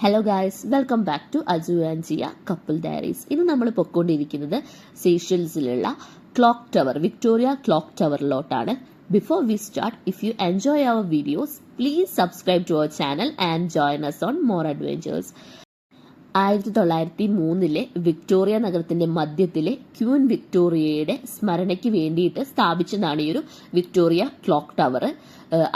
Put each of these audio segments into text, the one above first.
Hello guys, welcome back to Aju and Jiya couple diaries. ഇന്ന് നമ്മൾ പൊയ്ക്കൊണ്ടിരിക്കുന്നത് സീഷെൽസിലുള്ള ക്ലോക്ക് ടവർ, വിക്ടോറിയ ക്ലോക്ക് ടവറിലോട്ടാണ്. Before we start, if you enjoy our videos, please subscribe to our channel and join us on more adventures. 1903 Victoria നഗരത്തിന്റെ മധ്യത്തിലെ queen വിക്ടോറിയയുടെ സ്മരണയ്ക്ക് വേണ്ടിയിട്ട് സ്ഥാപിച്ചതാണ് ഈ ഒരു വിക്ടോറിയ ക്ലോക്ക് ടവർ.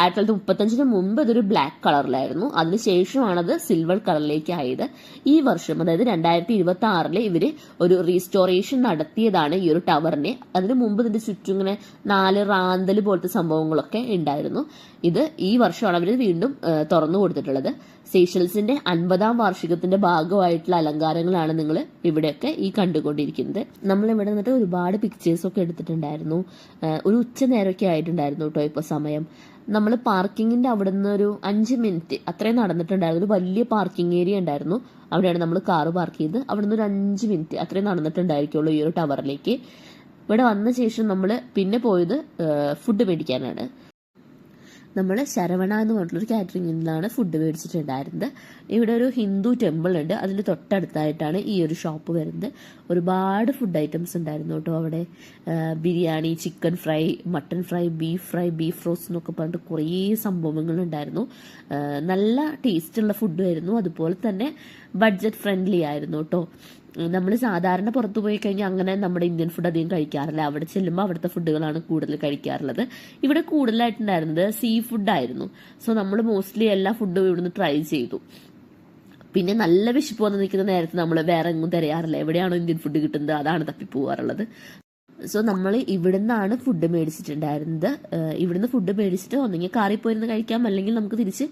1935 മുമ്പ് ഇതൊരു ബ്ലാക്ക് കളറിലായിരുന്നു. അതിനുശേഷമാണത് സിൽവർ കളറിലേക്ക് ആയത്. ഈ വർഷം, അതായത് 2026 ഇവര് ഒരു റീസ്റ്റോറേഷൻ നടത്തിയതാണ് ഈ ഒരു ടവറിനെ. അതിന് മുമ്പ് ഇതിന്റെ ചുറ്റും ഇങ്ങനെ 4 റാന്തൽ പോലത്തെ സംഭവങ്ങളൊക്കെ ഉണ്ടായിരുന്നു. ഇത് ഈ വർഷമാണ് അവർ വീണ്ടും തുറന്നു കൊടുത്തിട്ടുള്ളത്. സീഷെൽസിന്റെ 50ാം വാർഷികത്തിന്റെ ഭാഗമായിട്ടുള്ള അലങ്കാരങ്ങളാണ് നിങ്ങൾ ഇവിടെയൊക്കെ ഈ കണ്ടുകൊണ്ടിരിക്കുന്നത്. നമ്മൾ ഇവിടെ നിന്നിട്ട് ഒരുപാട് പിക്ചേഴ്സ് ഒക്കെ എടുത്തിട്ടുണ്ടായിരുന്നു. ഒരു ഉച്ച നേരമൊക്കെ ആയിട്ടുണ്ടായിരുന്നു കേട്ടോ ഇപ്പോൾ സമയം. നമ്മൾ പാർക്കിങ്ങിന്റെ അവിടെ നിന്ന് ഒരു 5 മിനിറ്റ് അത്രയും നടന്നിട്ടുണ്ടായിരുന്നു. ഒരു വലിയ പാർക്കിംഗ് ഏരിയ ഉണ്ടായിരുന്നു. അവിടെയാണ് നമ്മൾ കാറ് പാർക്ക് ചെയ്ത് അവിടെ നിന്ന് ഒരു 5 മിനിറ്റ് അത്രയും നടന്നിട്ടുണ്ടായിരിക്കുള്ളൂ ഈ ഒരു ടവറിലേക്ക്. ഇവിടെ വന്ന ശേഷം നമ്മൾ പിന്നെ പോയത് ഫുഡ് മേടിക്കാനാണ്. നമ്മൾ ശരവണ എന്ന് പറഞ്ഞിട്ടുള്ളൊരു കാറ്ററിംഗിൽ നിന്നാണ് ഫുഡ് മേടിച്ചിട്ടുണ്ടായിരുന്നത്. ഇവിടെ ഒരു ഹിന്ദു ടെമ്പിൾ ഉണ്ട്, അതിൻ്റെ തൊട്ടടുത്തായിട്ടാണ് ഈ ഒരു ഷോപ്പ് വരുന്നത്. ഒരുപാട് ഫുഡ് ഐറ്റംസ് ഉണ്ടായിരുന്നു കേട്ടോ അവിടെ. Biryani, chicken fry, mutton fry, beef roast എന്നൊക്കെ പറഞ്ഞിട്ട് കുറേ സംഭവങ്ങൾ ഉണ്ടായിരുന്നു. നല്ല ടേസ്റ്റുള്ള ഫുഡായിരുന്നു. അതുപോലെ തന്നെ ബഡ്ജറ്റ് ഫ്രണ്ട്ലി ആയിരുന്നു കേട്ടോ. നമ്മൾ സാധാരണ പുറത്തു പോയി കഴിഞ്ഞാൽ അങ്ങനെ നമ്മുടെ ഇന്ത്യൻ ഫുഡ് അധികം കഴിക്കാറില്ല. അവിടെ ചെല്ലുമ്പോൾ അവിടുത്തെ ഫുഡുകളാണ് കൂടുതൽ കഴിക്കാറുള്ളത്. ഇവിടെ കൂടുതലായിട്ടുണ്ടായിരുന്നത് സീ ഫുഡായിരുന്നു. സോ നമ്മൾ മോസ്റ്റ്ലി എല്ലാ ഫുഡും ഇവിടുന്ന് ട്രൈ ചെയ്തു. പിന്നെ നല്ല വിശപ്പ് വന്ന് നിൽക്കുന്ന നേരത്ത് നമ്മൾ വേറെ എങ്ങും തിരയാറില്ല. എവിടെയാണോ ഇന്ത്യൻ ഫുഡ് കിട്ടുന്നത് അതാണ് തപ്പിപ്പോവാറുള്ളത്. സോ നമ്മൾ ഇവിടുന്നാണ് ഫുഡ് മേടിച്ചിട്ടുണ്ടായിരുന്നത്. ഇവിടുന്ന് ഫുഡ് മേടിച്ചിട്ട് ഒന്നെങ്കിൽ കാറിൽ പോയിരുന്ന് കഴിക്കാം, അല്ലെങ്കിൽ നമുക്ക് തിരിച്ച്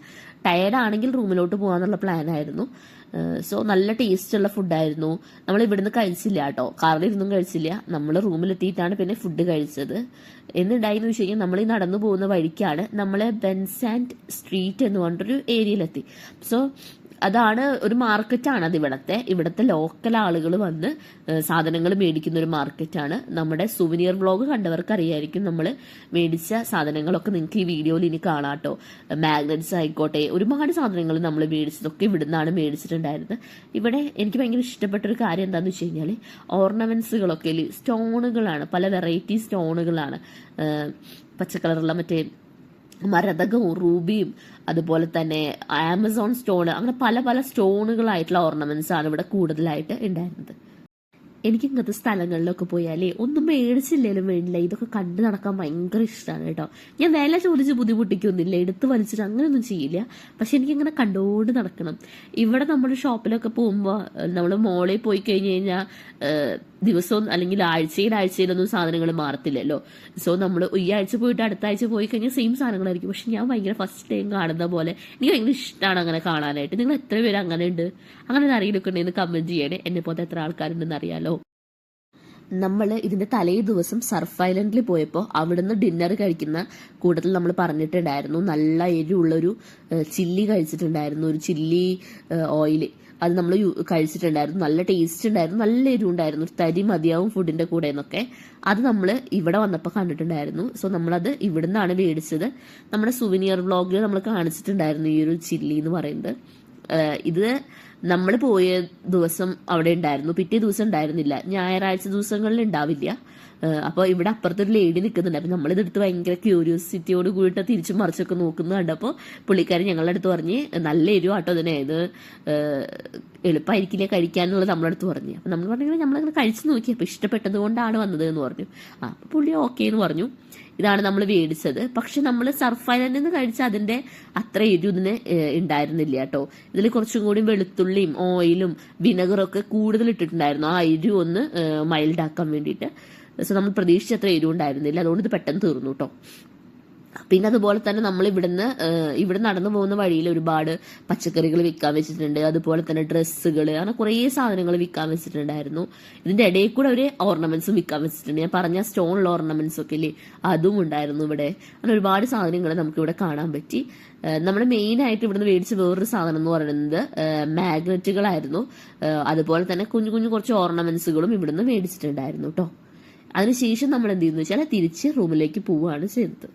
ടയർഡാണെങ്കിൽ റൂമിലോട്ട് പോകാന്നുള്ള പ്ലാനായിരുന്നു. സോ നല്ല ടേസ്റ്റുള്ള ഫുഡായിരുന്നു. നമ്മൾ ഇവിടുന്ന് കഴിച്ചില്ല കേട്ടോ, കാറിലിരുന്നും കഴിച്ചില്ല. നമ്മൾ റൂമിലെത്തിയിട്ടാണ് പിന്നെ ഫുഡ് കഴിച്ചത്. എന്നുണ്ടായെന്ന് വെച്ച് കഴിഞ്ഞാൽ നമ്മൾ ഈ നടന്നു പോകുന്ന വഴിക്കാണ് നമ്മൾ ബെൻസാൻഡ് സ്ട്രീറ്റ് എന്ന് പറഞ്ഞിട്ടൊരു ഏരിയയിലെത്തി. സോ അതാണ് ഒരു മാർക്കറ്റാണ്. അത് ഇവിടുത്തെ ലോക്കൽ ആളുകൾ വന്ന് സാധനങ്ങൾ മേടിക്കുന്ന ഒരു മാർക്കറ്റാണ്. നമ്മുടെ സുവനിയർ വ്ളോഗ് കണ്ടവർക്ക് അറിയായിരിക്കും. നമ്മൾ മേടിച്ച സാധനങ്ങളൊക്കെ നിങ്ങൾക്ക് ഈ വീഡിയോയിൽ ഇനി കാണാട്ടോ. മാഗ്നറ്റ്സ് ആയിക്കോട്ടെ, ഒരുപാട് സാധനങ്ങൾ നമ്മൾ മേടിച്ചതൊക്കെ ഇവിടുന്നാണ് മേടിച്ചിട്ടുണ്ടായിരുന്നത്. ഇവിടെ എനിക്ക് ഭയങ്കര ഇഷ്ടപ്പെട്ടൊരു കാര്യം എന്താണെന്ന് വെച്ച് കഴിഞ്ഞാൽ ഓർണമെന്റ്സുകളൊക്കെ സ്റ്റോണുകളാണ്, പല വെറൈറ്റി സ്റ്റോണുകളാണ്. പച്ചക്കളറുള്ള മറ്റേ മരതകവും റൂബിയും അതുപോലെ തന്നെ ആമസോൺ സ്റ്റോൺ, അങ്ങനെ പല പല സ്റ്റോണുകളായിട്ടുള്ള ഓർണമെന്റ്സ് ആണ് ഇവിടെ കൂടുതലായിട്ട് ഉണ്ടായിരുന്നത്. എനിക്ക് ഇങ്ങനത്തെ സ്ഥലങ്ങളിലൊക്കെ പോയാലേ ഒന്നും മേടിച്ചില്ലേലും വേണ്ടില്ല, ഇതൊക്കെ കണ്ടു നടക്കാൻ ഭയങ്കര ഇഷ്ടമാണ് കേട്ടോ. ഞാൻ വില ചോദിച്ച് ബുദ്ധിമുട്ടിക്കൊന്നുമില്ല, എടുത്ത് വലിച്ചിട്ട് അങ്ങനെയൊന്നും ചെയ്യില്ല. പക്ഷെ എനിക്കിങ്ങനെ കണ്ടുകൊണ്ട് നടക്കണം. ഇവിടെ നമ്മുടെ ഷോപ്പിലൊക്കെ പോകുമ്പോൾ നമ്മൾ മോളിൽ പോയി കഴിഞ്ഞ് കഴിഞ്ഞാൽ ദിവസവും അല്ലെങ്കിൽ ആഴ്ചയിലൊന്നും സാധനങ്ങൾ മാറത്തില്ലല്ലോ. സോ നമ്മൾ ഈ ആഴ്ച പോയിട്ട് അടുത്ത ആഴ്ച പോയി കഴിഞ്ഞാൽ സെയിം സാധനങ്ങളായിരിക്കും. പക്ഷെ ഞാൻ ഭയങ്കര ഫസ്റ്റ് ടൈം കാണുന്ന പോലെ എനിക്ക് ഭയങ്കര ഇഷ്ടമാണ് അങ്ങനെ കാണാനായിട്ട്. നിങ്ങൾ എത്ര പേര് അങ്ങനെ ഉണ്ട്? അങ്ങനെ ആരെങ്കിലും ഉണ്ടെന്ന് കമന്റ് ചെയ്യണേ. എന്നെ പോലത്തെ എത്ര ആൾക്കാരുണ്ടെന്ന് അറിയാലോ. നമ്മൾ ഇതിന്റെ തലേ ദിവസം സർഫ് ഐലൻഡിൽ പോയപ്പോൾ അവിടുന്ന് ഡിന്നർ കഴിക്കുന്ന കൂട്ടത്തിൽ നമ്മൾ പറഞ്ഞിട്ടുണ്ടായിരുന്നു, നല്ല എരിവുള്ളൊരു ചില്ലി കഴിച്ചിട്ടുണ്ടായിരുന്നു. ഒരു ചില്ലി ഓയിൽ അത് നമ്മൾ കഴിച്ചിട്ടുണ്ടായിരുന്നു. നല്ല ടേസ്റ്റ് ഉണ്ടായിരുന്നു, നല്ല എരിവുണ്ടായിരുന്നു. ഒരു തരി മതിയാവും ഫുഡിന്റെ കൂടെ എന്നൊക്കെ. അത് നമ്മൾ ഇവിടെ വന്നപ്പോൾ കണ്ടിട്ടുണ്ടായിരുന്നു. സോ നമ്മളത് ഇവിടുന്നാണ് മേടിച്ചത്. നമ്മുടെ സുവനിയർ വ്ളോഗിൽ നമ്മൾ കാണിച്ചിട്ടുണ്ടായിരുന്നു ഈ ഒരു ചില്ലി എന്ന് പറയുന്നത്. ഇത് നമ്മൾ പോയ ദിവസം അവിടെ ഉണ്ടായിരുന്നു, പിറ്റേ ദിവസം ഉണ്ടായിരുന്നില്ല. ഞായറാഴ്ച ദിവസങ്ങളിൽ ഉണ്ടാവില്ല. അപ്പോൾ ഇവിടെ അപ്പുറത്തൊരു ലേഡി നിൽക്കുന്നുണ്ട്. അപ്പം നമ്മളിതെടുത്ത് ഭയങ്കര ക്യൂരിയോസിറ്റിയോട് കൂടിയിട്ട് തിരിച്ചും മറിച്ചൊക്കെ നോക്കുന്നത് കണ്ടപ്പോൾ പുള്ളിക്കാരൻ ഞങ്ങളുടെ അടുത്ത് പറഞ്ഞ് നല്ല എരിവാട്ടോ ഇതിനെ, ഇത് എളുപ്പമായിരിക്കില്ല കഴിക്കാനുള്ളത് നമ്മളടുത്ത് പറഞ്ഞു. അപ്പം നമ്മൾ പറഞ്ഞെങ്കിൽ നമ്മളങ്ങനെ കഴിച്ചു നോക്കി. അപ്പോൾ ഇഷ്ടപ്പെട്ടത് കൊണ്ടാണ് വന്നത് എന്ന് പറഞ്ഞു. അപ്പോൾ പുള്ളി ഓക്കെ എന്ന് പറഞ്ഞു. ഇതാണ് നമ്മൾ മേടിച്ചത്. പക്ഷെ നമ്മൾ സർഫ് ഐലൻഡിൽ നിന്ന് കഴിച്ച അതിന്റെ അത്ര എരിവിന് ഉണ്ടായിരുന്നില്ല കേട്ടോ. ഇതിൽ കുറച്ചും കൂടി വെളുത്തുള്ളിയും ഓയിലും വിനെഗറൊക്കെ കൂടുതൽ ഇട്ടിട്ടുണ്ടായിരുന്നു, ആ എരിവ് ഒന്ന് മൈൽഡ് ആക്കാൻ വേണ്ടിയിട്ട്. സോ നമ്മൾ പ്രതീക്ഷിച്ച അത്ര എരിവ് ഉണ്ടായിരുന്നില്ല. അതുകൊണ്ട് ഇത് പെട്ടെന്ന് തീർന്നു കേട്ടോ. പിന്നെ അതുപോലെ തന്നെ നമ്മൾ ഇവിടെ നടന്നു പോകുന്ന വഴിയിൽ ഒരുപാട് പച്ചക്കറികൾ വിൽക്കാൻ വെച്ചിട്ടുണ്ട്. അതുപോലെ തന്നെ ഡ്രസ്സുകൾ, അങ്ങനെ കുറേ സാധനങ്ങൾ വിൽക്കാൻ വെച്ചിട്ടുണ്ടായിരുന്നു. ഇതിന്റെ ഇടയിൽ കൂടെ ഒരു ഓർണമെന്റ്സും വിൽക്കാൻ വെച്ചിട്ടുണ്ട്. ഞാൻ പറഞ്ഞ സ്റ്റോണുള്ള ഓർണമെന്റ്സ് ഒക്കെ ഇല്ലേ, അതും ഉണ്ടായിരുന്നു ഇവിടെ. അങ്ങനെ ഒരുപാട് സാധനങ്ങൾ നമുക്ക് ഇവിടെ കാണാൻ പറ്റി. നമ്മൾ മെയിൻ ആയിട്ട് ഇവിടുന്ന് മേടിച്ച വേറൊരു സാധനം എന്ന് പറയുന്നത് മാഗ്നറ്റുകളായിരുന്നു. അതുപോലെ തന്നെ കുഞ്ഞു കുഞ്ഞു കുറച്ച് ഓർണമെന്റ്സുകളും ഇവിടുന്ന് മേടിച്ചിട്ടുണ്ടായിരുന്നു കേട്ടോ. അതിനുശേഷം നമ്മൾ എന്ത് ചെയ്യുന്നു വെച്ചാൽ തിരിച്ച് റൂമിലേക്ക് പോവുകയാണ് ചെയ്തത്.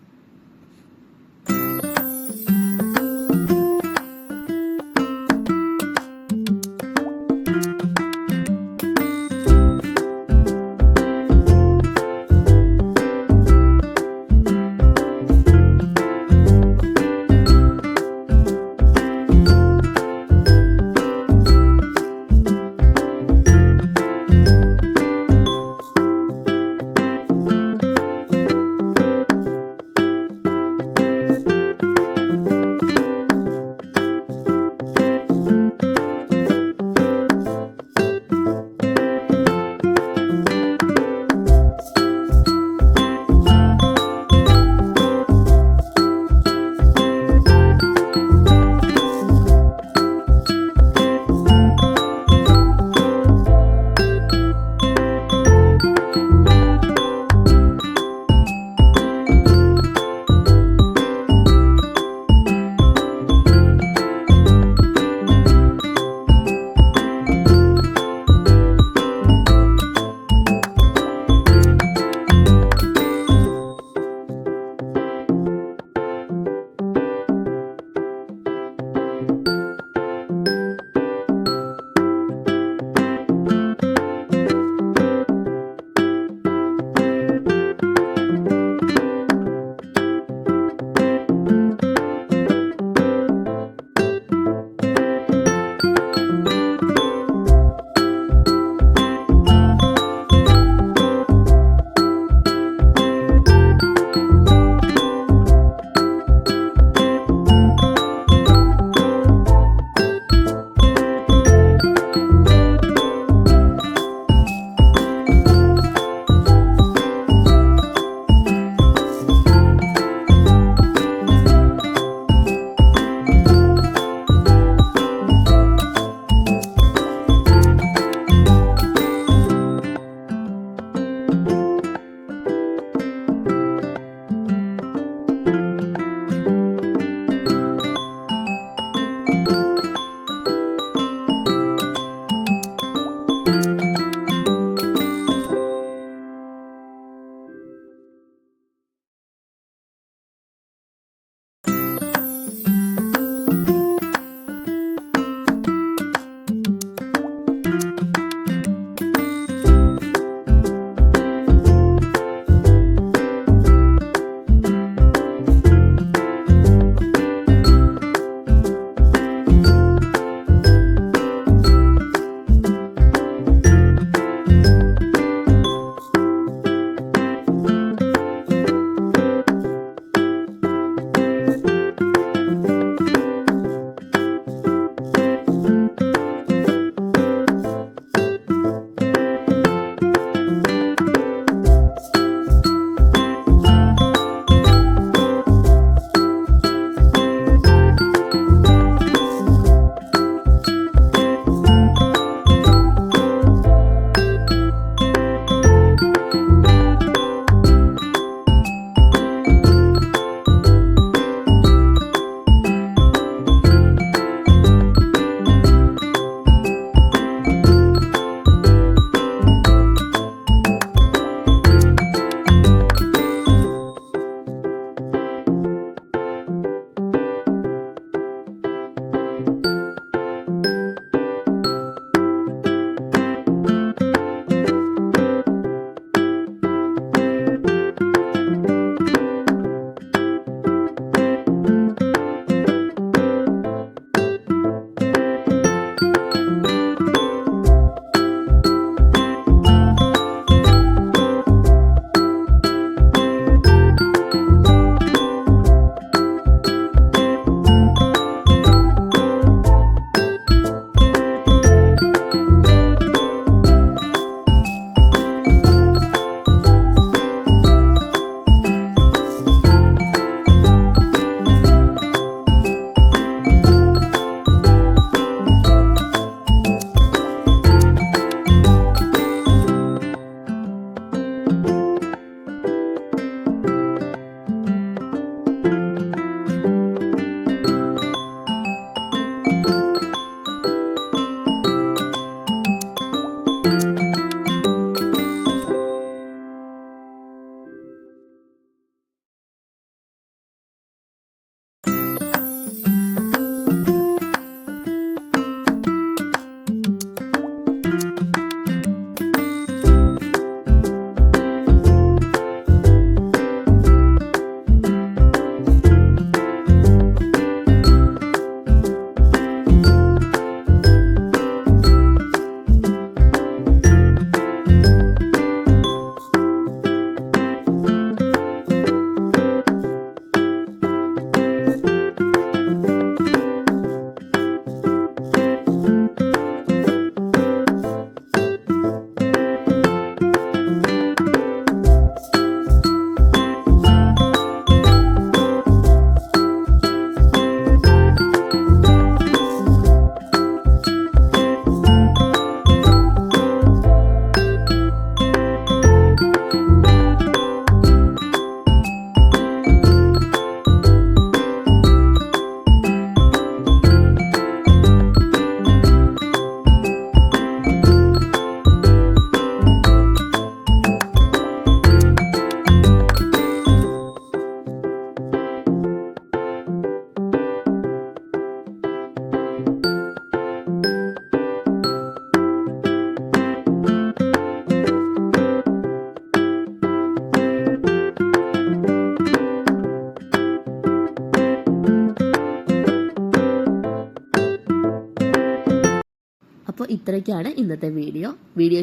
ഇത്രയ്ക്കാണ് ഇന്നത്തെ വീഡിയോ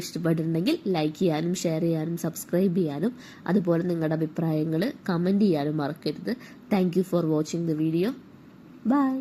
ഇഷ്ടപ്പെട്ടിട്ടുണ്ടെങ്കിൽ ലൈക്ക് ചെയ്യാനും ഷെയർ ചെയ്യാനും സബ്സ്ക്രൈബ് ചെയ്യാനും അതുപോലെ നിങ്ങളുടെ അഭിപ്രായങ്ങൾ കമൻറ്റ് ചെയ്യാനും മറക്കരുത്. Thank you for watching the video. By.